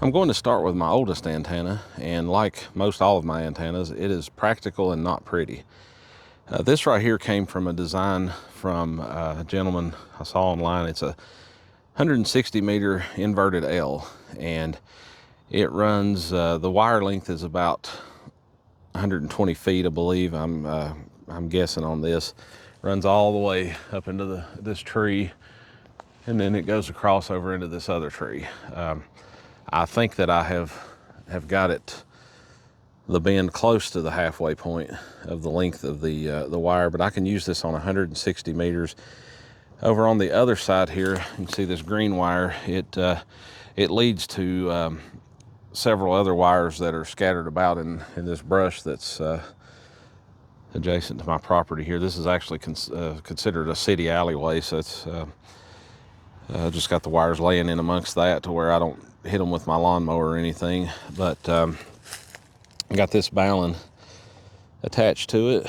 I'm going to start with my oldest antenna, and like most all of my antennas, it is practical and not pretty. This right here came from a design from a gentleman I saw online. It's a 160 meter inverted L, and it runs, the wire length is about 120 feet, I believe. I'm guessing on this. Runs all the way up into this tree, and then it goes across over into this other tree. I think that I have got it, the bend close to the halfway point of the length of the wire, but I can use this on 160 meters. Over on the other side here, you can see this green wire. It leads to several other wires that are scattered about in this brush that's adjacent to my property here. This is actually considered a city alleyway, so it's just got the wires laying in amongst that to where I don't hit them with my lawnmower or anything. But I got this balun attached to it.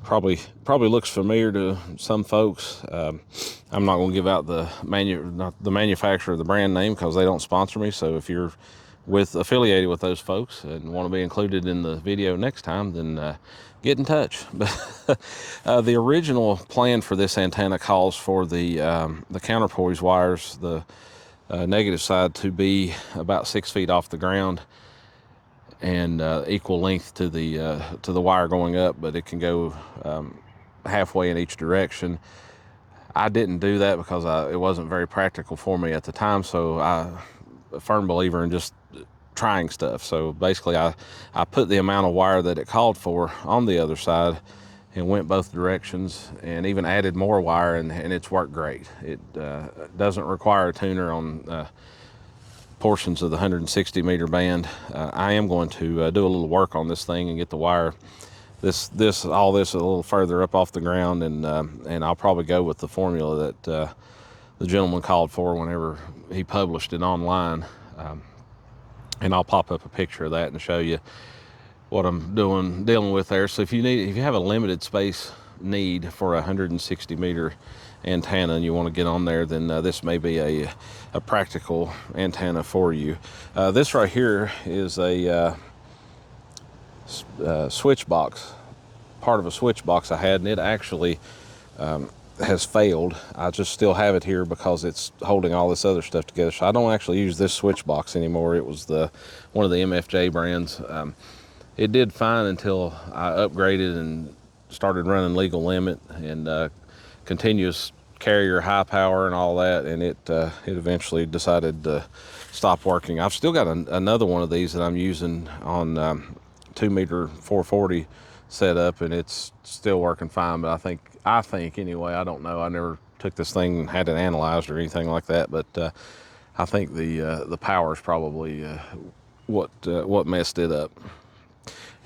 Probably looks familiar to some folks. I'm not going to give out the manufacturer, the brand name, because they don't sponsor me. So if you're affiliated with those folks and want to be included in the video next time, then get in touch. But the original plan for this antenna calls for the counterpoise wires, the negative side, to be about 6 feet off the ground and equal length to the wire going up, but it can go halfway in each direction. I didn't do that because it wasn't very practical for me at the time, so I'm a firm believer in just trying stuff. So basically I put the amount of wire that it called for on the other side and went both directions, and even added more wire, and it's worked great. It doesn't require a tuner on portions of the 160 meter band. I am going to do a little work on this thing and get the wire, all this a little further up off the ground, and I'll probably go with the formula that the gentleman called for whenever he published it online. And I'll pop up a picture of that and show you what I'm dealing with there. So if you have a limited space need for a 160 meter antenna and you want to get on there, then this may be a practical antenna for you. This right here is a switch box, part of a switch box I had, and it actually has failed. I just still have it here because it's holding all this other stuff together. So I don't actually use this switch box anymore. It was one of the MFJ brands. It did fine until I upgraded and started running legal limit and continuous carrier, high power, and all that, and it eventually decided to stop working. I've still got another one of these that I'm using on 2 meter 440 setup, and it's still working fine. But I think anyway, I don't know. I never took this thing and had it analyzed or anything like that, but I think the power is probably what messed it up.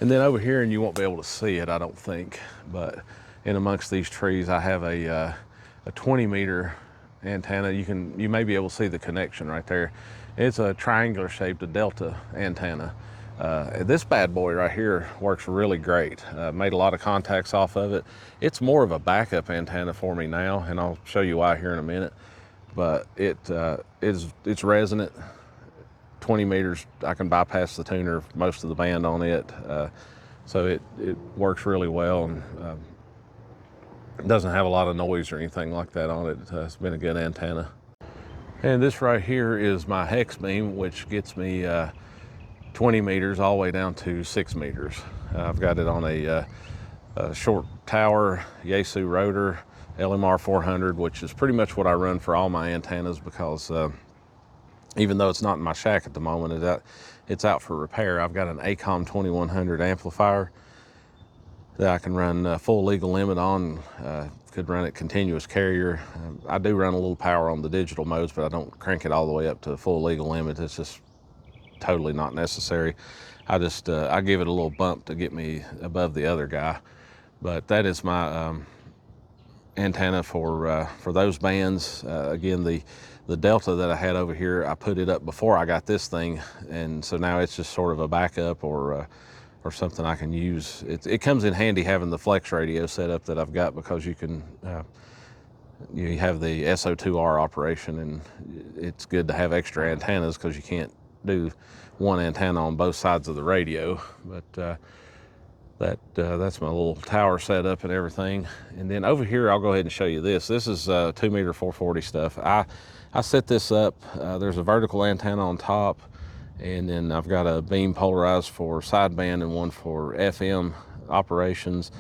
And then over here, and you won't be able to see it, I don't think, but in amongst these trees, I have a 20 meter antenna. You may be able to see the connection right there. It's a triangular shaped, a delta antenna. This bad boy right here works really great. Made a lot of contacts off of it. It's more of a backup antenna for me now, and I'll show you why here in a minute. But it's resonant. 20 meters, I can bypass the tuner most of the band on it. So it works really well, and it doesn't have a lot of noise or anything like that on it. It's been a good antenna. And this right here is my hex beam, which gets me 20 meters all the way down to 6 meters. I've got it on a short tower Yaesu rotor, LMR 400, which is pretty much what I run for all my antennas, because even though it's not in my shack at the moment, it's out for repair. I've got an ACOM 2100 amplifier that I can run full legal limit on. Could run it continuous carrier. I do run a little power on the digital modes, but I don't crank it all the way up to full legal limit. It's just totally not necessary. I give it a little bump to get me above the other guy. But that is my antenna for those bands. Again, the Delta that I had over here, I put it up before I got this thing, and so now it's just sort of a backup or something I can use. It comes in handy having the FlexRadio set up that I've got, because you can you have the SO2R operation, and it's good to have extra antennas because you can't do one antenna on both sides of the radio. But that's my little tower setup and everything. And then over here, I'll go ahead and show you this. This is 2 meter 440 stuff. I set this up. There's a vertical antenna on top, and then I've got a beam polarized for sideband and one for FM operations.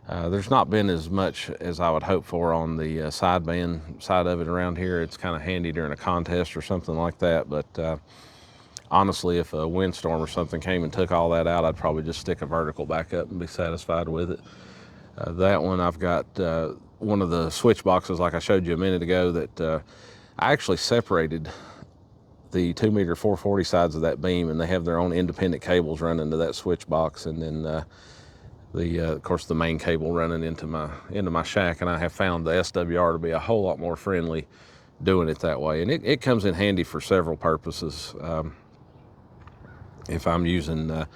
There's not been as much as I would hope for on the sideband side of it around here. It's kind of handy during a contest or something like that, but honestly, if a windstorm or something came and took all that out, I'd probably just stick a vertical back up and be satisfied with it. That one, I've got one of the switch boxes like I showed you a minute ago that I actually separated the 2 meter 440 sides of that beam, and they have their own independent cables running to that switch box, and then of course the main cable running into my shack. And I have found the SWR to be a whole lot more friendly doing it that way, and it comes in handy for several purposes. If I'm using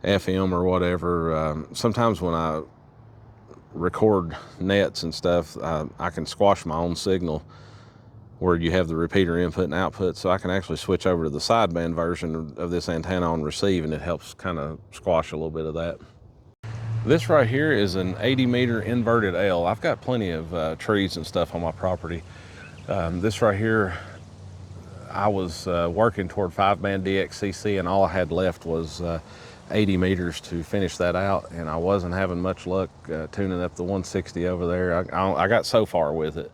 FM or whatever, sometimes when I record nets and stuff, I can squash my own signal where you have the repeater input and output, so I can actually switch over to the sideband version of this antenna on receive, and it helps kind of squash a little bit of that. This right here is an 80 meter inverted L. I've got plenty of trees and stuff on my property. This right here, I was working toward 5-band DXCC, and all I had left was 80 meters to finish that out, and I wasn't having much luck tuning up the 160 over there. I got so far with it.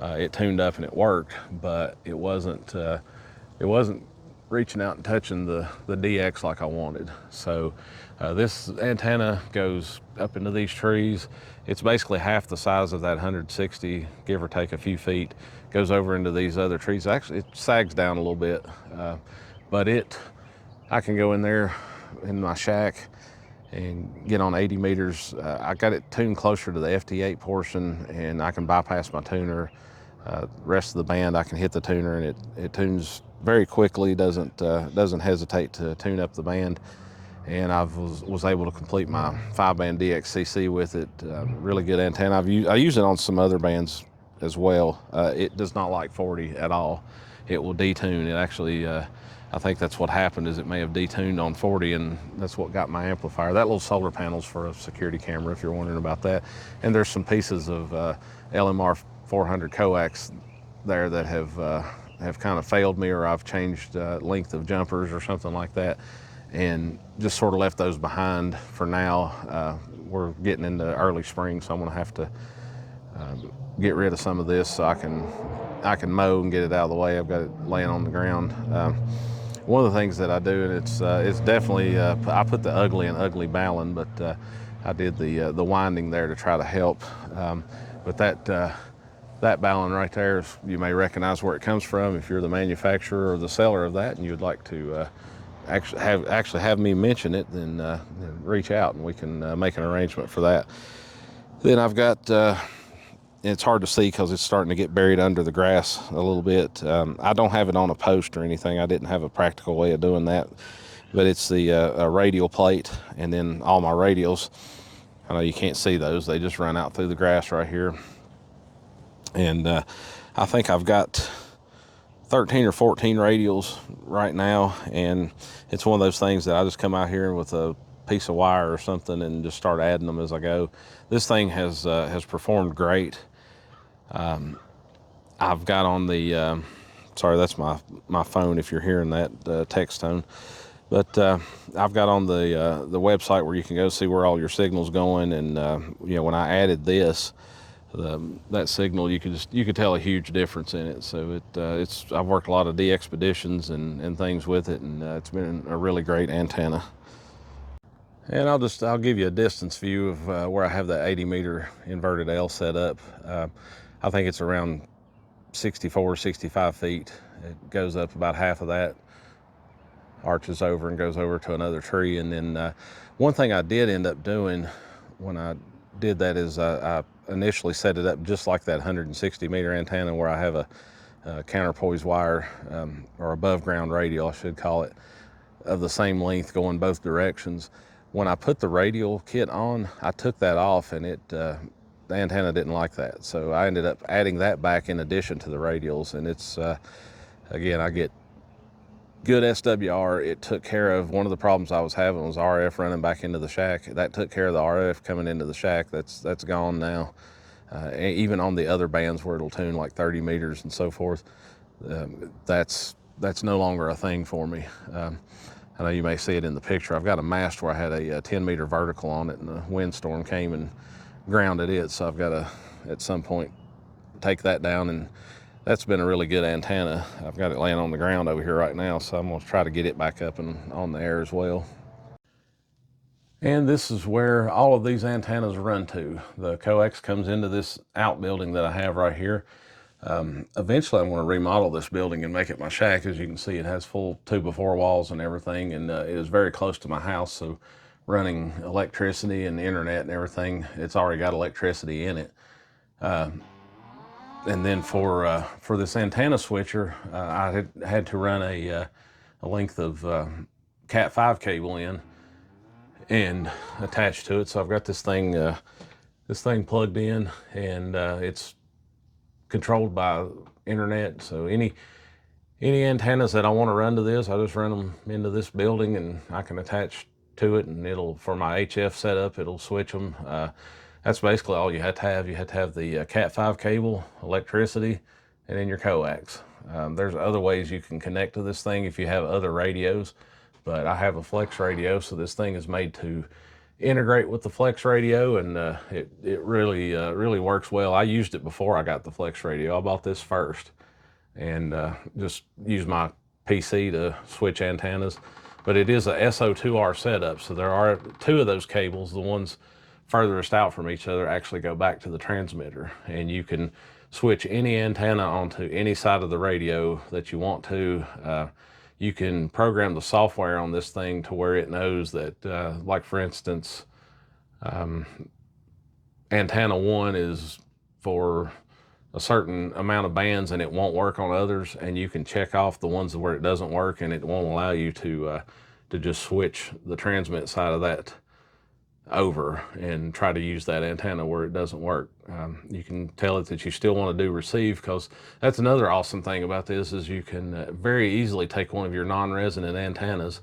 It tuned up and it worked, but it wasn't reaching out and touching the DX like I wanted. So this antenna goes up into these trees. It's basically half the size of that 160, give or take a few feet, goes over into these other trees. Actually, it sags down a little bit, but I can go in there in my shack and get on 80 meters. I got it tuned closer to the FT8 portion, and I can bypass my tuner. Rest of the band, I can hit the tuner, and it tunes very quickly, doesn't hesitate to tune up the band. And I was able to complete my 5-band DXCC with it. Really good antenna. I use it on some other bands as well. It does not like 40 at all. It will detune. It actually, I think that's what happened, is it may have detuned on 40, and that's what got my amplifier. That little solar panel's for a security camera, if you're wondering about that. And there's some pieces of LMR 400 coax there that have kind of failed me, or I've changed length of jumpers or something like that, and just sort of left those behind for now. We're getting into early spring, so I'm gonna have to get rid of some of this so I can mow and get it out of the way. I've got it laying on the ground. One of the things that I do, and it's definitely, I put the ugly in ugly balun, but I did the winding there to try to help. But that balun right there, you may recognize where it comes from if you're the manufacturer or the seller of that, and you'd like to actually have me mention it, then reach out and we can make an arrangement for that. Then I've got, it's hard to see because it's starting to get buried under the grass a little bit. I don't have it on a post or anything. I didn't have a practical way of doing that, but it's the a radial plate, and then all my radials, I know you can't see those, they just run out through the grass right here. And I think I've got 13 or 14 radials right now, and it's one of those things that I just come out here with a piece of wire or something and just start adding them as I go. This thing has performed great. I've got on the sorry, that's my phone if you're hearing that text tone, but I've got on the website where you can go see where all your signal's going, and you know, when I added this, that signal, you could tell a huge difference in it. So I've worked a lot of de-expeditions and things with it, and it's been a really great antenna. And I'll give you a distance view of where I have that 80 meter inverted L set up. I think it's around 64, 65 feet. It goes up about half of that, arches over and goes over to another tree. And then one thing I did end up doing when I did that is I initially set it up just like that 160 meter antenna, where I have a counterpoise wire, or above ground radial I should call it, of the same length going both directions. When I put the radial kit on, I took that off, and the antenna didn't like that. So I ended up adding that back in addition to the radials, and it's, again, I get good SWR. It took care of one of the problems I was having was RF running back into the shack. That took care of the RF coming into the shack. That's gone now. Even on the other bands where it'll tune like 30 meters and so forth, that's no longer a thing for me. I know you may see it in the picture. I've got a mast where I had a 10-meter vertical on it, and the windstorm came and grounded it. So I've got to, at some point, take that down, and that's been a really good antenna. I've got it laying on the ground over here right now, so I'm going to try to get it back up and on the air as well. And this is where all of these antennas run to. The coax comes into this outbuilding that I have right here. Eventually I'm going to remodel this building and make it my shack. As you can see, it has full 2x4 walls and everything, and it is very close to my house, so running electricity and the internet and everything, it's already got electricity in it. And then for this antenna switcher, I had to run a length of Cat5 cable in and attached to it. So I've got this thing plugged in, and it's controlled by internet. So any antennas that I want to run to this, I just run them into this building, and I can attach to it, and it'll, for my HF setup, it'll switch them. That's basically all you have to have. You have to have the Cat5 cable, electricity, and then your coax. There's other ways you can connect to this thing if you have other radios, but I have a FlexRadio, so this thing is made to integrate with the FlexRadio, and it really works well. I used it before I got the FlexRadio. I bought this first and just used my PC to switch antennas, but it is a SO2R setup, so there are two of those cables. The ones furthest out from each other actually go back to the transmitter, and you can switch any antenna onto any side of the radio that you want to. You can program the software on this thing to where it knows that, like for instance, antenna 1 is for a certain amount of bands and it won't work on others, and you can check off the ones where it doesn't work, and it won't allow you to just switch the transmit side of that over and try to use that antenna where it doesn't work. You can tell it that you still want to do receive, because that's another awesome thing about this, is you can very easily take one of your non-resonant antennas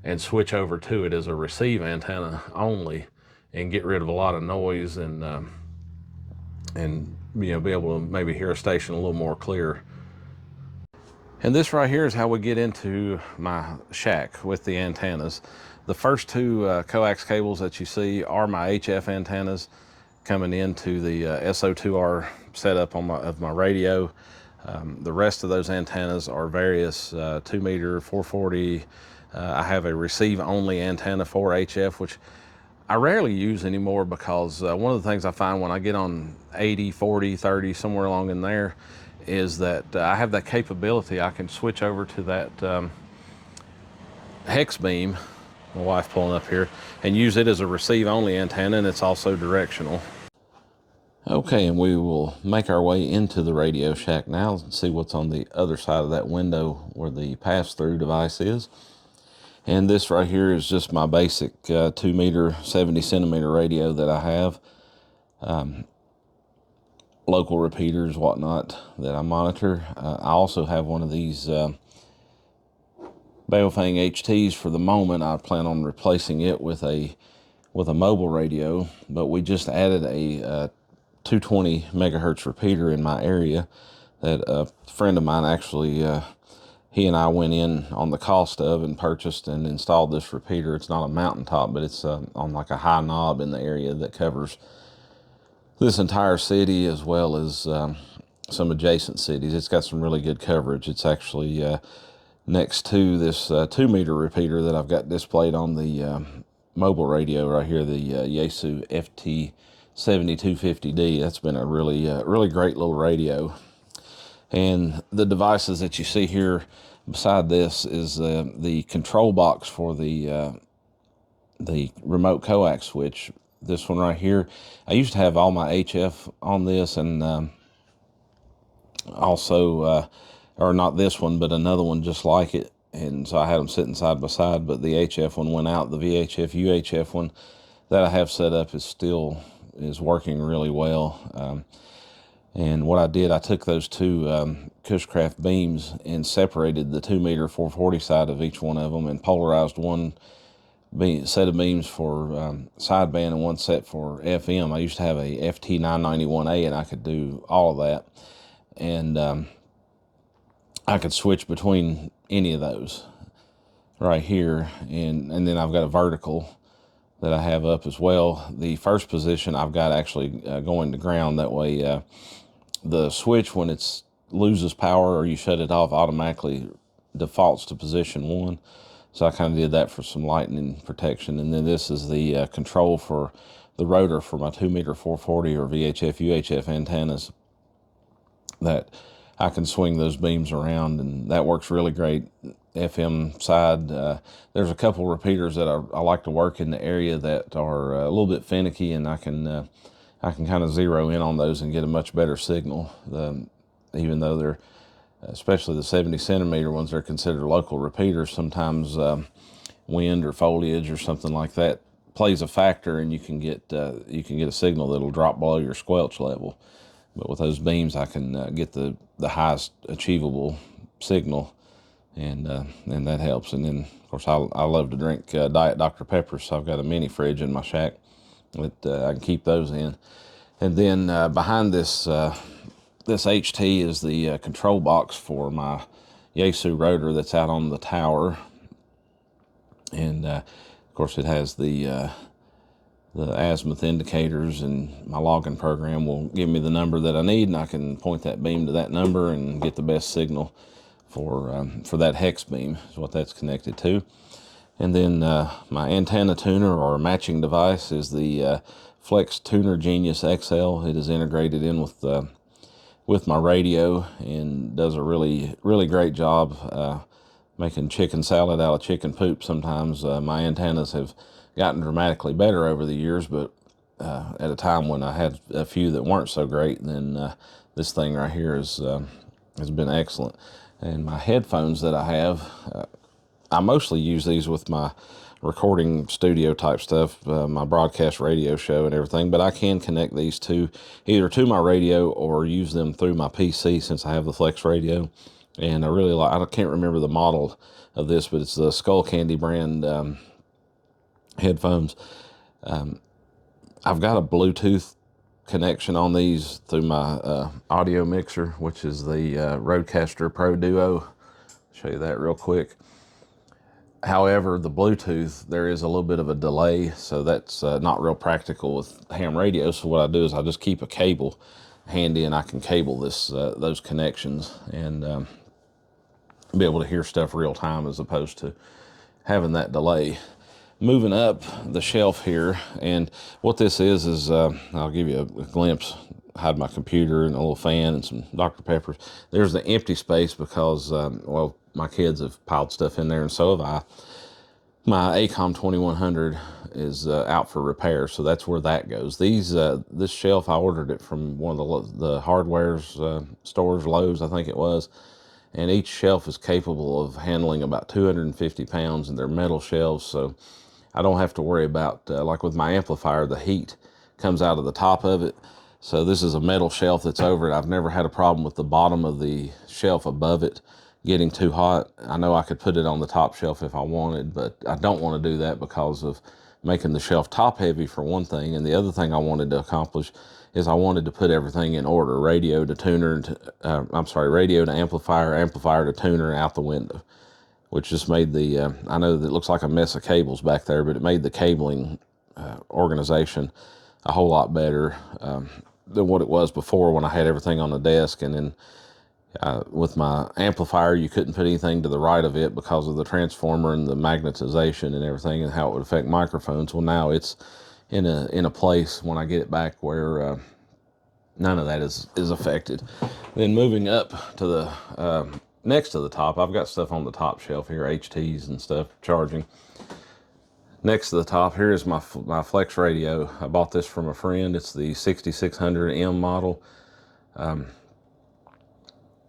and switch over to it as a receive antenna only, and get rid of a lot of noise, and you know, be able to maybe hear a station a little more clear. And this right here is how we get into my shack with the antennas. The first two coax cables that you see are my HF antennas coming into the SO2R setup on my radio. The rest of those antennas are various 2 meter, 440. I have a receive only antenna for HF, which I rarely use anymore, because one of the things I find when I get on 80, 40, 30, somewhere along in there, is that I have that capability. I can switch over to that hex beam, my wife pulling up here, and use it as a receive only antenna, and it's also directional. Okay, and we will make our way into the Radio Shack now and see what's on the other side of that window where the pass-through device is. And this right here is just my basic 2 meter, 70 centimeter radio that I have. Local repeaters, whatnot, that I monitor. I also have one of these Baofeng HTs for the moment. I plan on replacing it with a mobile radio, but we just added a 220 megahertz repeater in my area that a friend of mine actually, he and I went in on the cost of and purchased and installed this repeater. It's not a mountaintop, but it's on like a high knob in the area that covers this entire city, as well as some adjacent cities. It's got some really good coverage. It's actually next to this 2 meter repeater that I've got displayed on the mobile radio right here, the Yaesu FT7250D. That's been a really great little radio. And the devices that you see here beside this is the control box for the remote coax switch. This one right here, I used to have all my HF on this, and also, or not this one, but another one just like it. And so I had them sitting side by side, but the HF one went out. The VHF UHF one that I have set up is still is working really well. And what I did, I took those two Cushcraft beams and separated the 2 meter 440 side of each one of them and polarized one set of beams for sideband and one set for FM. I used to have a FT991A and I could do all of that. And I could switch between any of those right here. And then I've got a vertical that I have up as well. The first position I've got actually going to ground. That way the switch, when it loses power or you shut it off, automatically defaults to position 1. So I kind of did that for some lightning protection. And then this is the control for the rotor for my 2 meter 440 or VHF, UHF antennas, that I can swing those beams around, and that works really great. FM side, there's a couple repeaters that I like to work in the area that are a little bit finicky, and I can kind of zero in on those and get a much better signal. Even though they're, especially the 70 centimeter ones, they're considered local repeaters. Sometimes wind or foliage or something like that plays a factor, and you can get a signal that'll drop below your squelch level. But with those beams, I can get the highest achievable signal, and that helps. And then, of course, I love to drink Diet Dr. Pepper, so I've got a mini fridge in my shack that I can keep those in. And then behind this HT is the control box for my Yaesu rotor that's out on the tower. And of course, it has the azimuth indicators, and my logging program will give me the number that I need, and I can point that beam to that number and get the best signal for that hex beam is what that's connected to. And then my antenna tuner or matching device is the Flex Tuner Genius XL. It is integrated in with my radio and does a really great job making chicken salad out of chicken poop. Sometimes my antennas have gotten dramatically better over the years, but at a time when I had a few that weren't so great, then this thing right here has been excellent. And my headphones that I have, I mostly use these with my recording studio type stuff, my broadcast radio show and everything, but I can connect these two either to my radio or use them through my PC since I have the FlexRadio. And I really like, I can't remember the model of this, but it's the Skull Candy brand headphones. I've got a Bluetooth connection on these through my audio mixer, which is the Rodecaster Pro Duo. I'll show you that real quick. However, the Bluetooth, there is a little bit of a delay, so that's not real practical with ham radio. So what I do is I just keep a cable handy, and I can cable those connections and be able to hear stuff real time as opposed to having that delay. Moving up the shelf here, and what this is I'll give you a glimpse. Hide my computer and a little fan and some Dr. Peppers. There's the empty space because, well, my kids have piled stuff in there, and so have I. My ACOM 2100 is out for repair, so that's where that goes. This shelf, I ordered it from one of the hardware's stores, Lowe's, I think it was. And each shelf is capable of handling about 250 pounds, and they're metal shelves, so I don't have to worry about, like with my amplifier, the heat comes out of the top of it. So this is a metal shelf that's over it. I've never had a problem with the bottom of the shelf above it getting too hot. I know I could put it on the top shelf if I wanted, but I don't want to do that because of making the shelf top heavy for one thing. And the other thing I wanted to accomplish is I wanted to put everything in order, radio to tuner, radio to amplifier, amplifier to tuner, out the window, which just made the, I know that it looks like a mess of cables back there, but it made the cabling organization a whole lot better than what it was before when I had everything on the desk. And then with my amplifier, you couldn't put anything to the right of it because of the transformer and the magnetization and everything and how it would affect microphones. Well, now it's in a place when I get it back where none of that is affected. Then moving up to the next to the top, I've got stuff on the top shelf here, HTs and stuff, charging. Next to the top here is my FlexRadio. I bought this from a friend. It's the 6600M model.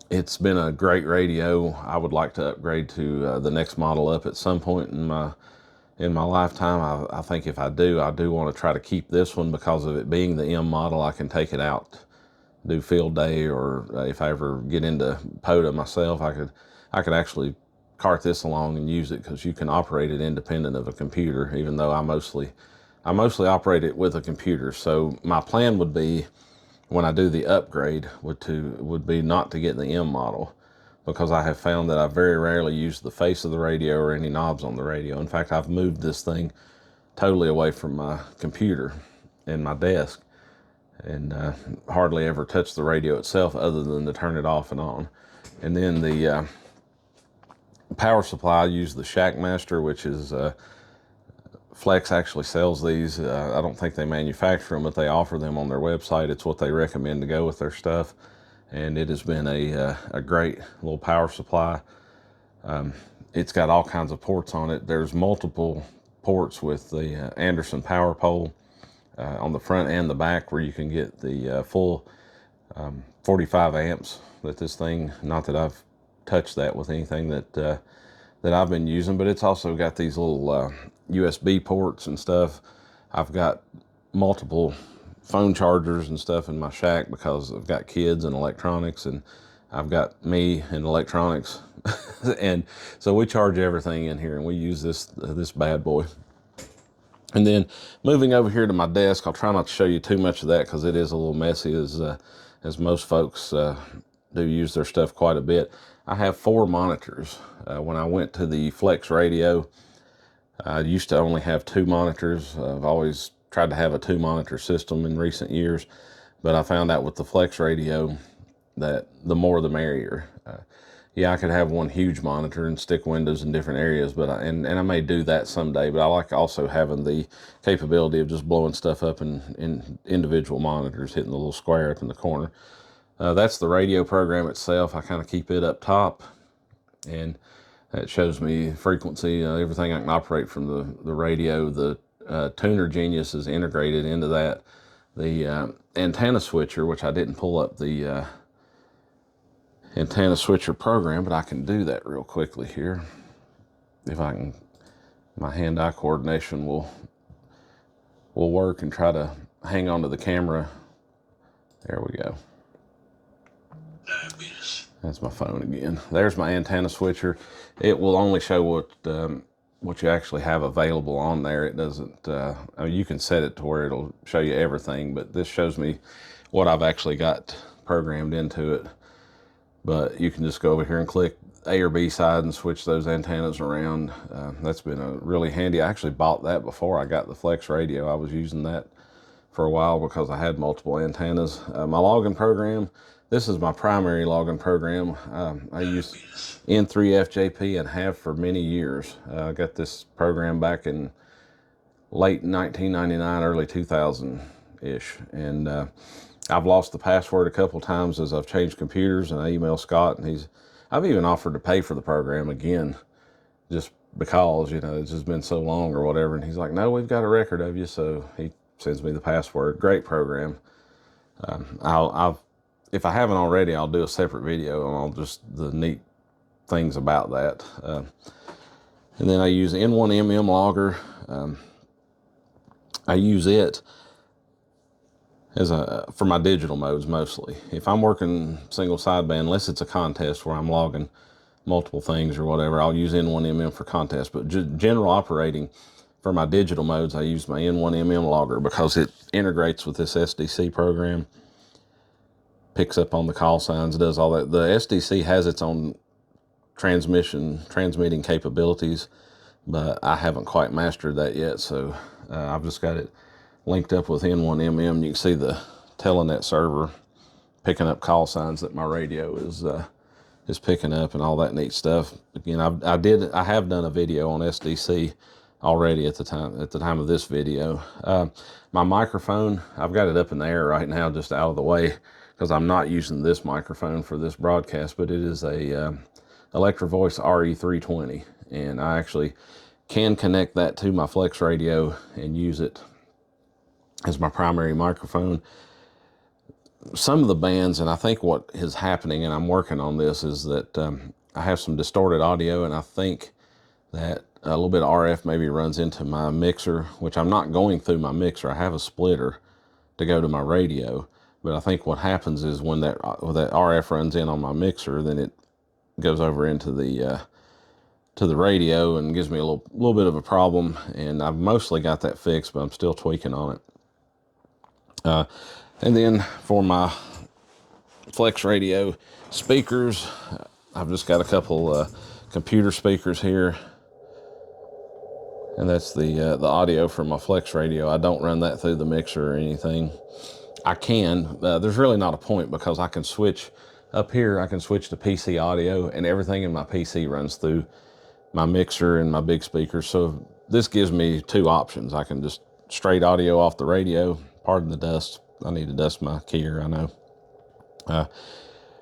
It's been a great radio. I would like to upgrade to the next model up at some point in my in my lifetime. I think if I do want to try to keep this one because of it being the M model. I can take it out, do field day, or if I ever get into POTA myself, I could actually cart this along and use it, because you can operate it independent of a computer, even though I mostly operate it with a computer. So my plan would be, when I do the upgrade, would be not to get the M model, because I have found that I very rarely use the face of the radio or any knobs on the radio. In fact, I've moved this thing totally away from my computer and my desk, and hardly ever touch the radio itself other than to turn it off and on. And then the power supply, I use the Shackmaster, which is Flex actually sells these. I don't think they manufacture them, but they offer them on their website. It's what they recommend to go with their stuff, and it has been a great little power supply. It's got all kinds of ports on it. There's multiple ports with the Anderson power pole on the front and the back, where you can get the full 45 amps that this thing, not that I've touched that with anything that I've been using, but it's also got these little USB ports and stuff. I've got multiple phone chargers and stuff in my shack because I've got kids and electronics, and I've got me and electronics. And so we charge everything in here, and we use this bad boy. And then moving over here to my desk, I'll try not to show you too much of that because it is a little messy, as most folks do use their stuff quite a bit. I have 4 monitors. When I went to the FlexRadio, I used to only have 2 monitors. I've always tried to have a 2-monitor system in recent years, but I found out with the FlexRadio that the more the merrier. Yeah, I could have one huge monitor and stick windows in different areas, but and I may do that someday, but I like also having the capability of just blowing stuff up in individual monitors, hitting the little square up in the corner. That's the radio program itself. I kind of keep it up top, and it shows me frequency, everything I can operate from the radio. The Tuner Genius is integrated into that. The antenna switcher, which I didn't pull up the antenna switcher program, but I can do that real quickly here. If I can, my hand-eye coordination will work, and try to hang on to the camera. There we go. That's my phone again. There's my antenna switcher. It will only show what you actually have available on there. It doesn't, I mean, you can set it to where it'll show you everything, but this shows me what I've actually got programmed into it. But you can just go over here and click A or B side and switch those antennas around. That's been a really handy. I actually bought that before I got the FlexRadio. I was using that for a while because I had multiple antennas. My logging program, this is my primary logging program. I use N4NT and have for many years. I got this program back in late 1999, early 2000-ish. And I've lost the password a couple times as I've changed computers, and I emailed Scott, and I've even offered to pay for the program again, just because, it's just been so long or whatever. And he's like, no, we've got a record of you. So he sends me the password. Great program. If I haven't already, I'll do a separate video on all just the neat things about that. And then I use N4NT logger. I use it for my digital modes mostly. If I'm working single sideband, unless it's a contest where I'm logging multiple things or whatever, I'll use N4NT for contests. But general operating, for my digital modes, I use my N4NT logger because it integrates with this SDC program, picks up on the call signs, does all that. The SDC has its own transmitting capabilities, but I haven't quite mastered that yet. So I've just got it linked up with N4NT. You can see the Telenet server picking up call signs that my radio is picking up, and all that neat stuff. Again, I have done a video on SDC already at the time of this video. My microphone, I've got it up in the air right now, just out of the way, because I'm not using this microphone for this broadcast, but it is a Electro-Voice RE320, and I actually can connect that to my FlexRadio and use it as my primary microphone. Some of the bands, and I think what is happening, and I'm working on this, is that I have some distorted audio, and I think that a little bit of RF maybe runs into my mixer, which I'm not going through my mixer. I have a splitter to go to my radio, but I think what happens is when that RF runs in on my mixer, then it goes over into the to the radio and gives me a little bit of a problem. And I've mostly got that fixed, but I'm still tweaking on it. And then for my FlexRadio speakers, I've just got a couple computer speakers here, and that's the audio from my FlexRadio. I don't run that through the mixer or anything. I can. There's really not a point, because I can switch up here. I can switch to PC audio, and everything in my PC runs through my mixer and my big speakers. So this gives me two options. I can just straight audio off the radio. Pardon the dust. I need to dust my keyer, I know.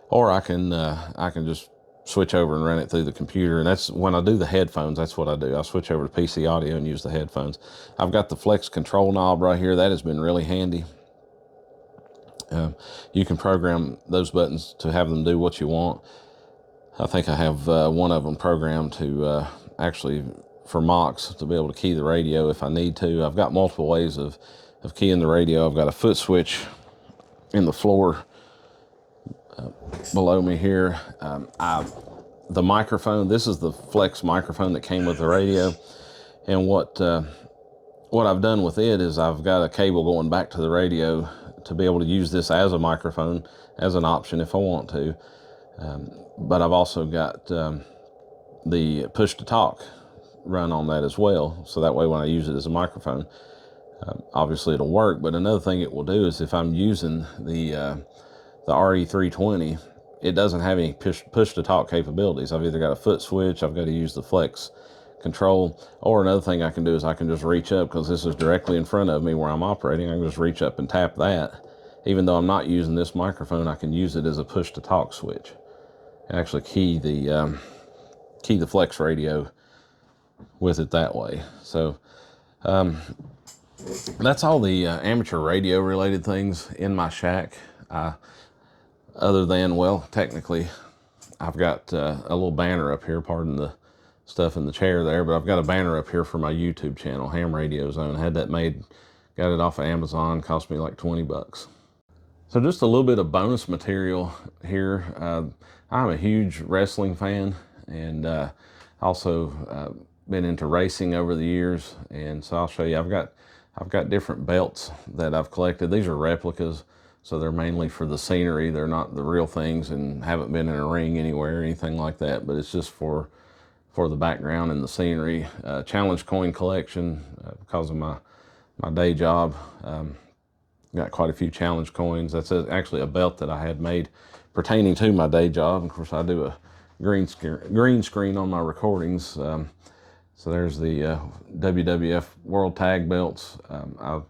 Or I can just switch over and run it through the computer. And that's when I do the headphones, that's what I do. I switch over to PC audio and use the headphones. I've got the flex control knob right here. That has been really handy. You can program those buttons to have them do what you want. I think I have one of them programmed to actually for mocks to be able to key the radio if I need to. I've got multiple ways of keying the radio. I've got a foot switch in the floor below me here. The microphone, this is the flex microphone that came with the radio, and what I've done with it is I've got a cable going back to the radio to be able to use this as a microphone, as an option if I want to. But I've also got the push to talk run on that as well, so that way when I use it as a microphone, obviously it'll work. But another thing it will do is if I'm using the RE320, it doesn't have any push to talk capabilities. I've either got a foot switch, I've got to use the flex control, or another thing I can do is I can just reach up, because this is directly in front of me where I'm operating. I can just reach up and tap that. Even though I'm not using this microphone, I can use it as a push to talk switch and actually key the FlexRadio with it that way. So that's all the amateur radio related things in my shack. Other than, well, technically I've got a little banner up here, pardon the stuff in the chair there, but I've got a banner up here for my YouTube channel, Ham Radio Zone. I had that made, got it off of Amazon, cost me like 20 bucks. So just a little bit of bonus material here. I'm a huge wrestling fan, and also been into racing over the years, and so I'll show you. I've got different belts that I've collected. These are replicas, so they're mainly for the scenery. They're not the real things, and haven't been in a ring anywhere or anything like that, but it's just for the background and the scenery. Challenge coin collection, because of my day job. Got quite a few challenge coins. That's actually a belt that I had made pertaining to my day job. Of course, I do a green screen on my recordings. So there's the WWF World Tag Belts. I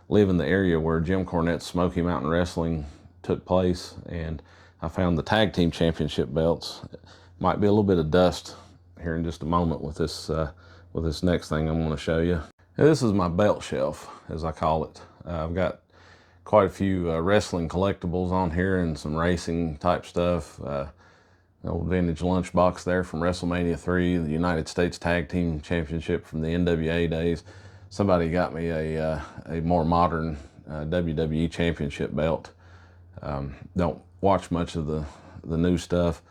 live in the area where Jim Cornette's Smoky Mountain Wrestling took place, and I found the Tag Team Championship belts. Might be a little bit of dust here in just a moment with this next thing I'm going to show you. Now, this is my belt shelf, as I call it. I've got quite a few wrestling collectibles on here and some racing type stuff. The old vintage lunchbox there from WrestleMania 3, the United States Tag Team Championship from the NWA days. Somebody got me a more modern WWE Championship belt. Don't watch much of the new stuff.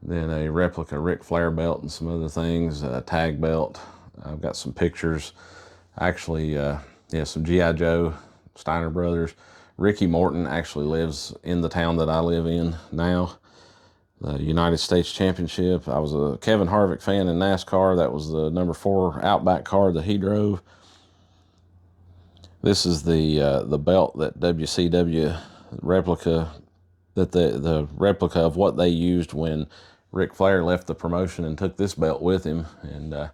Then a replica Ric Flair belt and some other things, a tag belt. I've got some pictures. Actually, some G.I. Joe, Steiner Brothers. Ricky Morton actually lives in the town that I live in now. The United States Championship. I was a Kevin Harvick fan in NASCAR. That was the number 4 Outback car that he drove. This is the belt that WCW replica, that the replica of what they used when Ric Flair left the promotion and took this belt with him and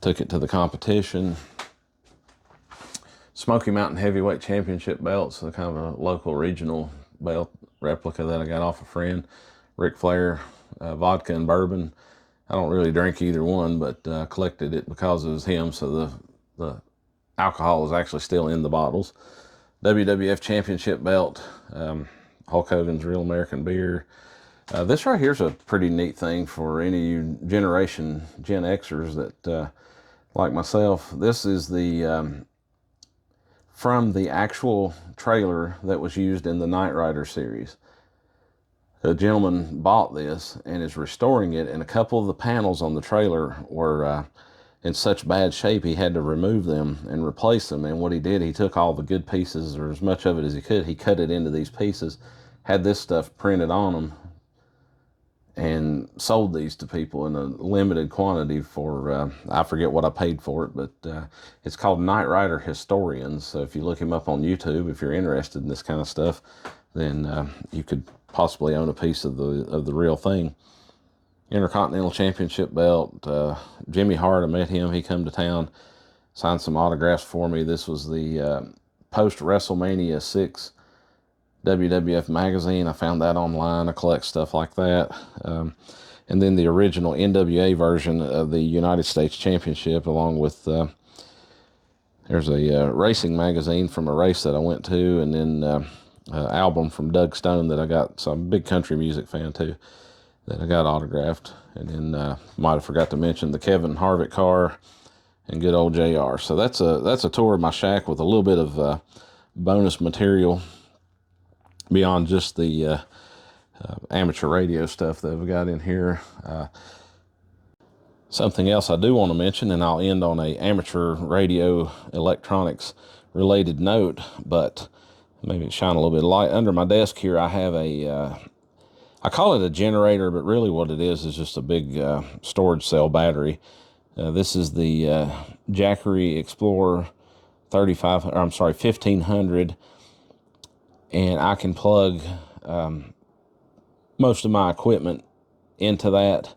took it to the competition. Smoky Mountain Heavyweight Championship belts, so kind of a local regional belt replica that I got off a friend. Ric Flair, vodka and bourbon. I don't really drink either one, but collected it because it was him, so the alcohol is actually still in the bottles. WWF Championship belt, Hulk Hogan's Real American Beer. This right here is a pretty neat thing for any of you Gen Xers that, like myself. This is the from the actual trailer that was used in the Knight Rider series. A gentleman bought this and is restoring it, and a couple of the panels on the trailer were in such bad shape he had to remove them and replace them. And what he did, he took all the good pieces, or as much of it as he could, he cut it into these pieces, had this stuff printed on them, and sold these to people in a limited quantity for, I forget what I paid for it, but it's called Knight Rider Historians. So if you look him up on YouTube, if you're interested in this kind of stuff, then you could possibly own a piece of the real thing. Intercontinental Championship belt. Jimmy Hart, I met him. He come to town, signed some autographs for me. This was the post WrestleMania 6 WWF magazine. I found that online. I collect stuff like that. And then the original NWA version of the United States Championship, along with there's a racing magazine from a race that I went to, and then album from Doug Stone that I got. So I'm a big country music fan too, that I got autographed. And then might have forgot to mention the Kevin Harvick car and good old JR. So that's a tour of my shack with a little bit of bonus material beyond just the amateur radio stuff that we got in here. Something else I do want to mention, and I'll end on a amateur radio electronics related note, but maybe shine a little bit of light. Under my desk here, I have I call it a generator, but really what it is just a big storage cell battery. This is the Jackery Explorer 1500, and I can plug most of my equipment into that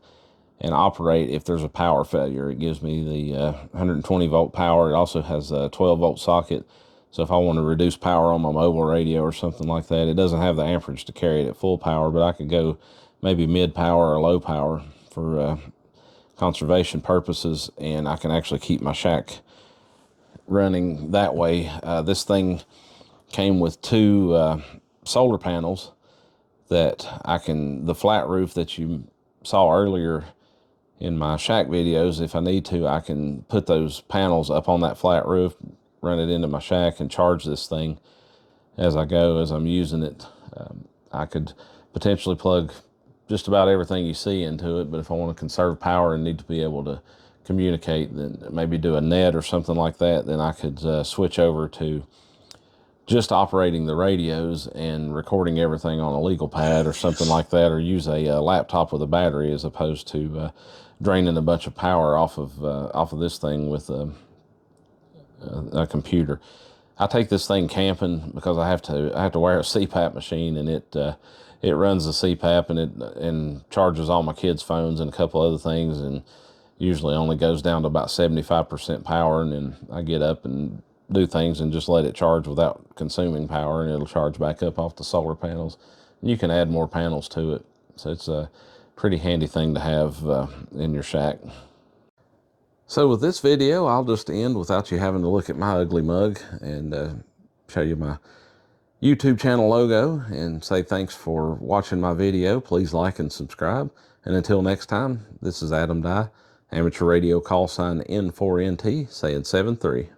and operate if there's a power failure. It gives me the 120 volt power. It also has a 12 volt socket. So if I want to reduce power on my mobile radio or something like that, it doesn't have the amperage to carry it at full power, but I could go maybe mid power or low power for conservation purposes, and I can actually keep my shack running that way. This thing came with two solar panels that the flat roof that you saw earlier in my shack videos, if I need to, I can put those panels up on that flat roof, run it into my shack, and charge this thing as I go, as I'm using it. I could potentially plug just about everything you see into it, but if I want to conserve power and need to be able to communicate, then maybe do a net or something like that, then I could switch over to just operating the radios and recording everything on a legal pad or something like that, or use a laptop with a battery as opposed to draining a bunch of power off of this thing with a computer. I take this thing camping because I have to wear a CPAP machine, and it runs the CPAP and charges all my kids' phones and a couple other things, and usually only goes down to about 75% power, and then I get up and do things and just let it charge without consuming power, and it'll charge back up off the solar panels. You can add more panels to it, so it's a pretty handy thing to have in your shack. So with this video, I'll just end without you having to look at my ugly mug and show you my YouTube channel logo and say thanks for watching my video. Please like and subscribe. And until next time, this is Adam Dye, amateur radio call sign N4NT, saying 7-3.